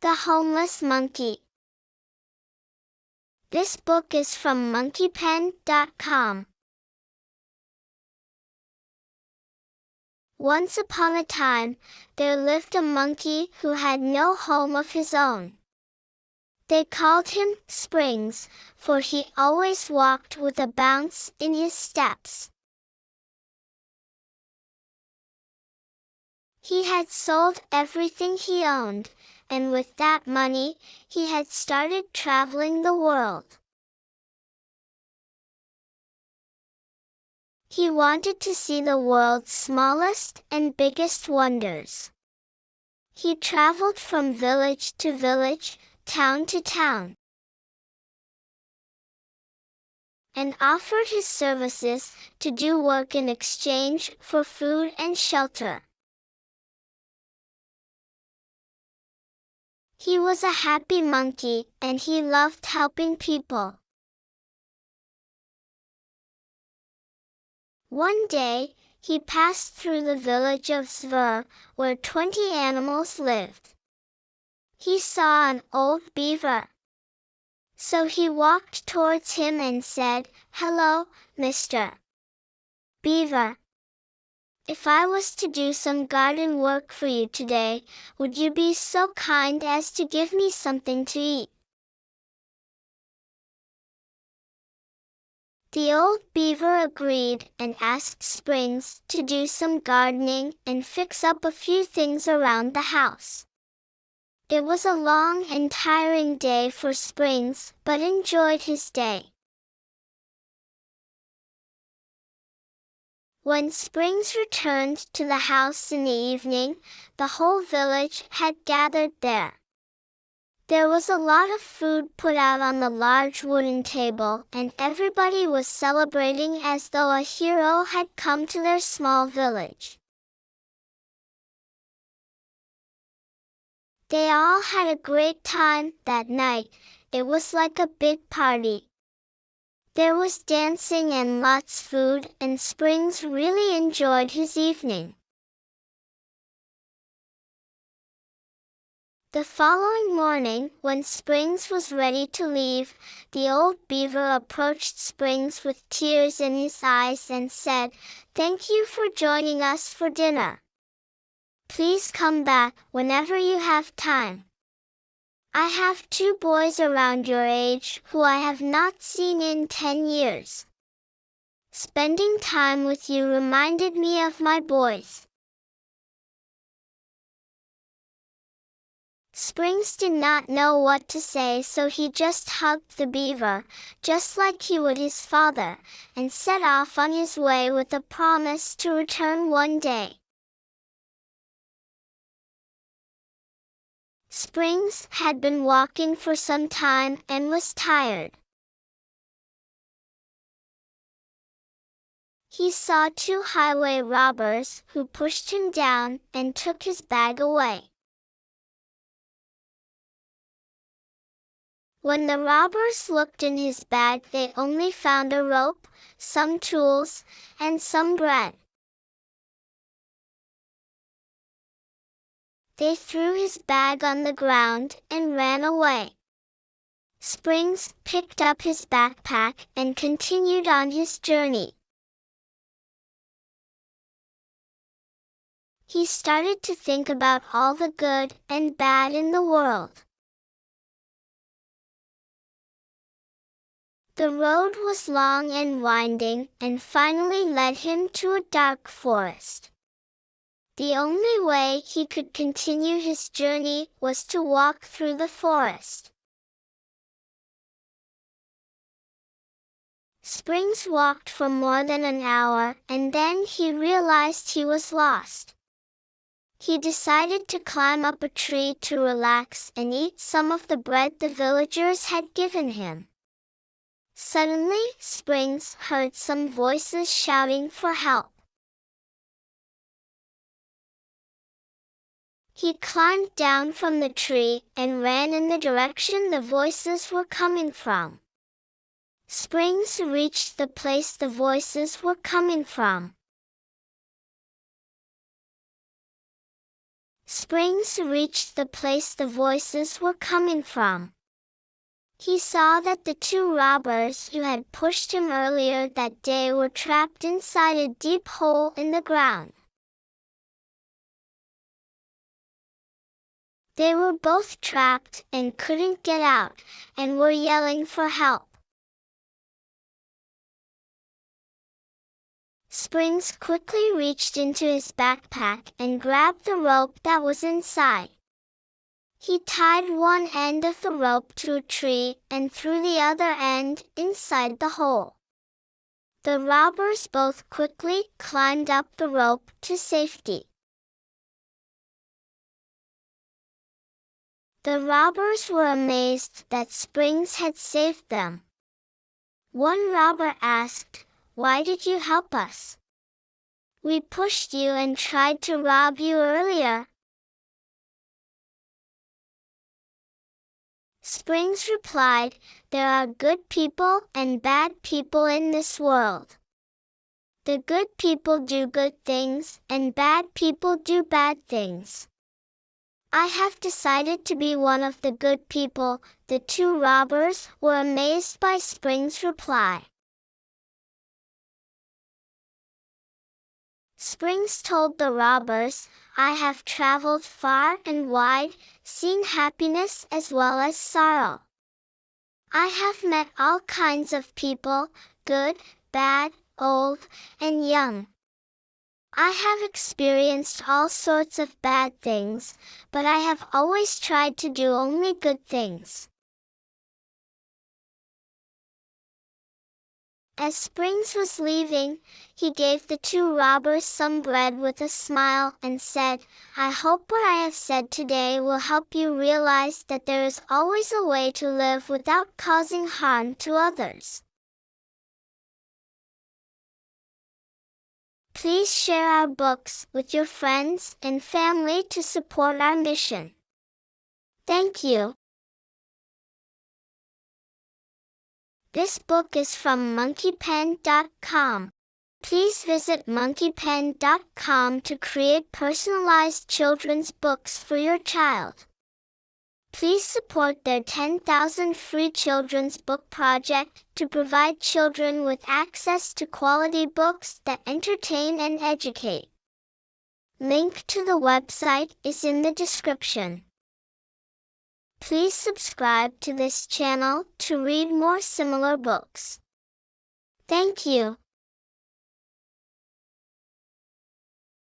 The Homeless Monkey. This book is from monkeypen.com. Once upon a time, there lived a monkey who had no home of his own. They called him Springs, for he always walked with a bounce in his steps. He had sold everything he owned, and with that money, he had started traveling the world. He wanted to see the world's smallest and biggest wonders. He traveled from village to village, town to town, and offered his services to do work in exchange for food and shelter. He was a happy monkey, and he loved helping people. One day, he passed through the village of Svir, where 20 animals lived. He saw an old beaver. So he walked towards him and said, "Hello, Mr. Beaver. If I was to do some garden work for you today, would you be so kind as to give me something to eat?" The old beaver agreed and asked Springs to do some gardening and fix up a few things around the house. It was a long and tiring day for Springs, but enjoyed his day. When Springs returned to the house in the evening, the whole village had gathered there. There was a lot of food put out on the large wooden table, and everybody was celebrating as though a hero had come to their small village. They all had a great time that night. It was like a big party. There was dancing and lots of food, and Springs really enjoyed his evening. The following morning, when Springs was ready to leave, the old beaver approached Springs with tears in his eyes and said, "Thank you for joining us for dinner. Please come back whenever you have time. I have 2 boys around your age who I have not seen in 10 years. Spending time with you reminded me of my boys." Springs did not know what to say, so he just hugged the beaver, just like he would his father, and set off on his way with a promise to return one day. Springs had been walking for some time and was tired. He saw 2 highway robbers who pushed him down and took his bag away. When the robbers looked in his bag, they only found a rope, some tools, and some bread. They threw his bag on the ground and ran away. Springs picked up his backpack and continued on his journey. He started to think about all the good and bad in the world. The road was long and winding, and finally led him to a dark forest. The only way he could continue his journey was to walk through the forest. Springs walked for more than an hour, and then he realized he was lost. He decided to climb up a tree to relax and eat some of the bread the villagers had given him. Suddenly, Springs heard some voices shouting for help. He climbed down from the tree and ran in the direction the voices were coming from. Springs reached the place the voices were coming from. Springs reached the place the voices were coming from. He saw that the two robbers who had pushed him earlier that day were trapped inside a deep hole in the ground. They were both trapped and couldn't get out, and were yelling for help. Springs quickly reached into his backpack and grabbed the rope that was inside. He tied one end of the rope to a tree and threw the other end inside the hole. The robbers both quickly climbed up the rope to safety. The robbers were amazed that Springs had saved them. One robber asked, "Why did you help us? We pushed you and tried to rob you earlier." Springs replied, "There are good people and bad people in this world. The good people do good things and bad people do bad things. I have decided to be one of the good people." The two robbers were amazed by Springs' reply. Springs told the robbers, "I have traveled far and wide, seen happiness as well as sorrow. I have met all kinds of people, good, bad, old, and young. I have experienced all sorts of bad things, but I have always tried to do only good things." As Springs was leaving, he gave the two robbers some bread with a smile and said, "I hope what I have said today will help you realize that there is always a way to live without causing harm to others. Please share our books with your friends and family to support our mission. Thank you." This book is from monkeypen.com. Please visit monkeypen.com to create personalized children's books for your child. Please support their 10,000 free children's book project to provide children with access to quality books that entertain and educate. Link to the website is in the description. Please subscribe to this channel to read more similar books. Thank you.